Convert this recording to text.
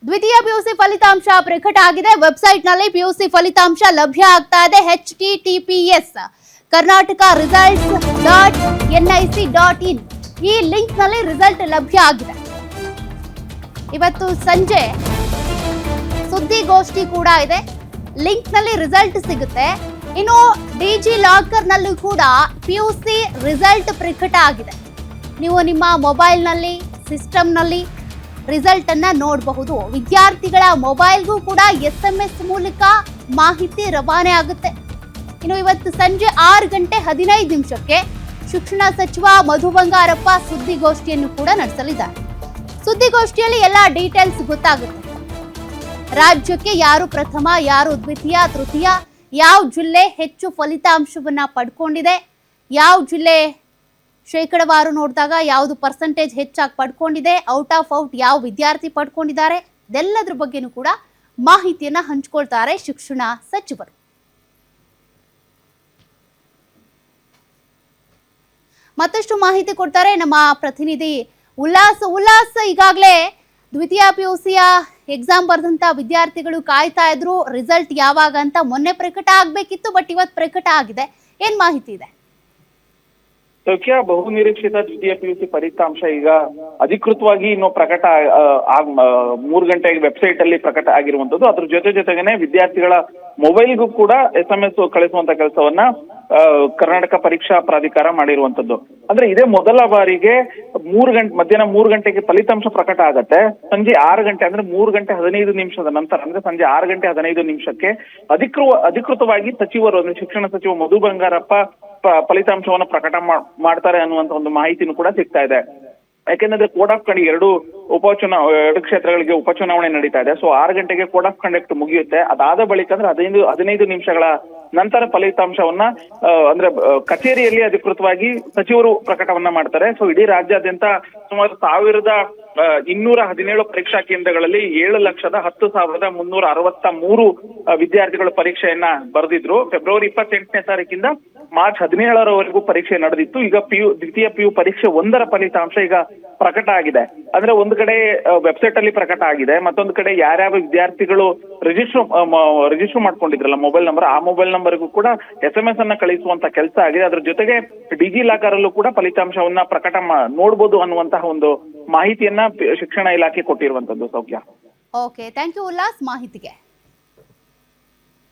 ದ್ವಿತೀಯ ಪಿಯುಸಿ ಫಲಿತಾಂಶ ಪ್ರಕಟ ಆಗಿದೆ. ವೆಬ್ಸೈಟ್ನಲ್ಲಿ ಪಿಯುಸಿ ಫಲಿತಾಂಶ ಲಭ್ಯ ಆಗ್ತಾ ಇದೆ. https ಕರ್ನಾಟಕ ರಿಸಲ್ಟ್ಸ್ .nic.in ಈ ಲಿಂಕ್ ನಲ್ಲಿ ರಿಸಲ್ಟ್ ಲಭ್ಯ ಆಗಿದೆ. ಇವತ್ತು ಸಂಜೆ ಸುದ್ದಿಗೋಷ್ಠಿ ಕೂಡ ಇದೆ. ಲಿಂಕ್ ನಲ್ಲಿ ರಿಸಲ್ಟ್ ಸಿಗುತ್ತೆ. ಇನ್ನು ಡಿಜಿ ಲಾಕರ್ ನಲ್ಲೂ ಕೂಡ ಪಿಯುಸಿ ರಿಸಲ್ಟ್ ಪ್ರಕಟ ಆಗಿದೆ. ನೀವು ನಿಮ್ಮ ಮೊಬೈಲ್ ನಲ್ಲಿ ಸಿಸ್ಟಮ್ ನಲ್ಲಿ ರಿಸಲ್ಟ್ ಅನ್ನ ನೋಡಬಹುದು. ವಿದ್ಯಾರ್ಥಿಗಳ ಮೊಬೈಲ್ಗೂ ಕೂಡ SMS ಮೂಲಕ ಮಾಹಿತಿ ರವಾನೆ ಆಗುತ್ತೆ. ಇನ್ನು ಇವತ್ತು ಸಂಜೆ 6:15 ಶಿಕ್ಷಣ ಸಚಿವ ಮಧು ಬಂಗಾರಪ್ಪ ಸುದ್ದಿಗೋಷ್ಠಿಯನ್ನು ಕೂಡ ನಡೆಸಲಿದ್ದಾರೆ. ಸುದ್ದಿಗೋಷ್ಠಿಯಲ್ಲಿ ಎಲ್ಲ ಡೀಟೇಲ್ಸ್ ಗೊತ್ತಾಗುತ್ತೆ. ರಾಜ್ಯಕ್ಕೆ ಯಾರು ಪ್ರಥಮ, ಯಾರು ದ್ವಿತೀಯ, ತೃತೀಯ, ಯಾವ ಜಿಲ್ಲೆ ಹೆಚ್ಚು ಫಲಿತಾಂಶವನ್ನ ಪಡ್ಕೊಂಡಿದೆ, ಯಾವ ಜಿಲ್ಲೆ ಶೇಕಡವಾರು ನೋಡಿದಾಗ ಯಾವುದು ಪರ್ಸೆಂಟೇಜ್ ಹೆಚ್ಚಾಗಿ ಪಡ್ಕೊಂಡಿದೆ, ಔಟ್ ಆಫ್ ಔಟ್ ಯಾವ ವಿದ್ಯಾರ್ಥಿ ಪಡ್ಕೊಂಡಿದ್ದಾರೆ, ಇದೆಲ್ಲದ್ರ ಬಗ್ಗೆನೂ ಕೂಡ ಮಾಹಿತಿಯನ್ನ ಹಂಚಿಕೊಳ್ತಾರೆ ಶಿಕ್ಷಣ ಸಚಿವರು. ಮತ್ತಷ್ಟು ಮಾಹಿತಿ ಕೊಡ್ತಾರೆ ನಮ್ಮ ಪ್ರತಿನಿಧಿ ಉಲ್ಲಾಸ್. ಈಗಾಗಲೇ ದ್ವಿತೀಯ ಪಿಯುಸಿಯ ಎಕ್ಸಾಮ್ ಬರೆದಂತ ವಿದ್ಯಾರ್ಥಿಗಳು ಕಾಯ್ತಾ ಇದ್ರು ರಿಸಲ್ಟ್ ಯಾವಾಗ ಅಂತ. ಮೊನ್ನೆ ಪ್ರಕಟ ಆಗ್ಬೇಕಿತ್ತು, ಬಟ್ ಇವತ್ತು ಪ್ರಕಟ ಆಗಿದೆ. ಏನ್ ಮಾಹಿತಿ ಇದೆ? ಬಹು ನಿರೀಕ್ಷಿತ ದ್ವಿತೀಯ ಪಿಯುಸಿ ಫಲಿತಾಂಶ ಈಗ ಅಧಿಕೃತವಾಗಿ ಇನ್ನು ಪ್ರಕಟ 3 ಗಂಟೆಗೆ ವೆಬ್ಸೈಟ್ ಅಲ್ಲಿ ಪ್ರಕಟ ಆಗಿರುವಂತದ್ದು. ಅದ್ರ ಜೊತೆಗೇನೆ ವಿದ್ಯಾರ್ಥಿಗಳ ಮೊಬೈಲ್ಗೂ ಕೂಡ SMS ಕಳಿಸುವಂತ ಕೆಲಸವನ್ನ ಕರ್ನಾಟಕ ಪರೀಕ್ಷಾ ಪ್ರಾಧಿಕಾರ ಮಾಡಿರುವಂತದ್ದು. ಅಂದ್ರೆ ಇದೇ ಮೊದಲ ಬಾರಿಗೆ ಮಧ್ಯಾಹ್ನ 3 ಗಂಟೆಗೆ ಫಲಿತಾಂಶ ಪ್ರಕಟ ಆಗತ್ತೆ. ಸಂಜೆ 6 ಗಂಟೆ ಅಂದ್ರೆ 3:15 ನಂತರ ಅಂದ್ರೆ ಸಂಜೆ 6:15 ಅಧಿಕೃತವಾಗಿ ಸಚಿವರು ಅಂದ್ರೆ ಶಿಕ್ಷಣ ಸಚಿವ ಮಧು ಬಂಗಾರಪ್ಪ ಫಲಿತಾಂಶವನ್ನ ಪ್ರಕಟ ಮಾಡ್ತಾರೆ ಅನ್ನುವಂತ ಒಂದು ಮಾಹಿತಿನೂ ಕೂಡ ಸಿಗ್ತಾ ಇದೆ. ಯಾಕೆಂದ್ರೆ ಕೋಡ್ ಆಫ್ ಕಂಡಕ್ಟ್ ಎರಡು ಕ್ಷೇತ್ರಗಳಿಗೆ ಉಪಚುನಾವಣೆ ನಡೀತಾ ಇದೆ. ಸೊ 6 ಗಂಟೆಗೆ ಕೋಡ್ ಆಫ್ ಕಂಡಕ್ಟ್ ಮುಗಿಯುತ್ತೆ. ಅದಾದ ಬಳಿಕ ಅಂದ್ರೆ 15 ನಿಮಿಷಗಳ ನಂತರ ಫಲಿತಾಂಶವನ್ನ ಅಂದ್ರೆ ಕಚೇರಿಯಲ್ಲಿ ಅಧಿಕೃತವಾಗಿ ಸಚಿವರು ಪ್ರಕಟವನ್ನ ಮಾಡ್ತಾರೆ. ಸೊ ಇಡೀ ರಾಜ್ಯಾದ್ಯಂತ ಸುಮಾರು 1217 ಪರೀಕ್ಷಾ ಕೇಂದ್ರಗಳಲ್ಲಿ 7,10,363 ವಿದ್ಯಾರ್ಥಿಗಳು ಪರೀಕ್ಷೆಯನ್ನ ಬರೆದಿದ್ರು. ಫೆಬ್ರವರಿ 28ನೇ ತಾರೀಕಿಂದ ಮಾರ್ಚ್ 17ರವರೆಗೂ ಪರೀಕ್ಷೆ ನಡೆದಿತ್ತು. ಈಗ ದ್ವಿತೀಯ PU ಪರೀಕ್ಷೆ 1ರ ಫಲಿತಾಂಶ ಈಗ ಪ್ರಕಟ ಆಗಿದೆ. ಅಂದ್ರೆ ಒಂದು ಕಡೆ ವೆಬ್ಸೈಟ್ ಅಲ್ಲಿ ಪ್ರಕಟ ಆಗಿದೆ, ಮತ್ತೊಂದು ಕಡೆ ಯಾರ್ಯಾವ ವಿದ್ಯಾರ್ಥಿಗಳು ರಿಜಿಸ್ಟರ್ ಮಾಡ್ಕೊಂಡಿದ್ರಲ್ಲ ಮೊಬೈಲ್ ನಂಬರ್, ಆ ಮೊಬೈಲ್ ನಂಬರ್ಗೂ ಕೂಡ SMS ಅನ್ನ ಕಳಿಸುವಂತ ಕೆಲಸ ಆಗಿದೆ. ಅದ್ರ ಜೊತೆಗೆ ಡಿಜಿ ಲಾಕರ್ ಅಲ್ಲೂ ಕೂಡ ಫಲಿತಾಂಶವನ್ನ ಪ್ರಕಟ ನೋಡ್ಬೋದು ಅನ್ನುವಂತಹ ಒಂದು ಮಾಹಿತಿಯನ್ನ ಶಿಕ್ಷಣ ಇಲಾಖೆ ಕೊಟ್ಟಿರುವಂತದ್ದು. ಸೌಖ್ಯ. ಓಕೆ, ಥ್ಯಾಂಕ್ ಯು ಉಲ್ಲಾಸ್ ಮಾಹಿತಿಗೆ.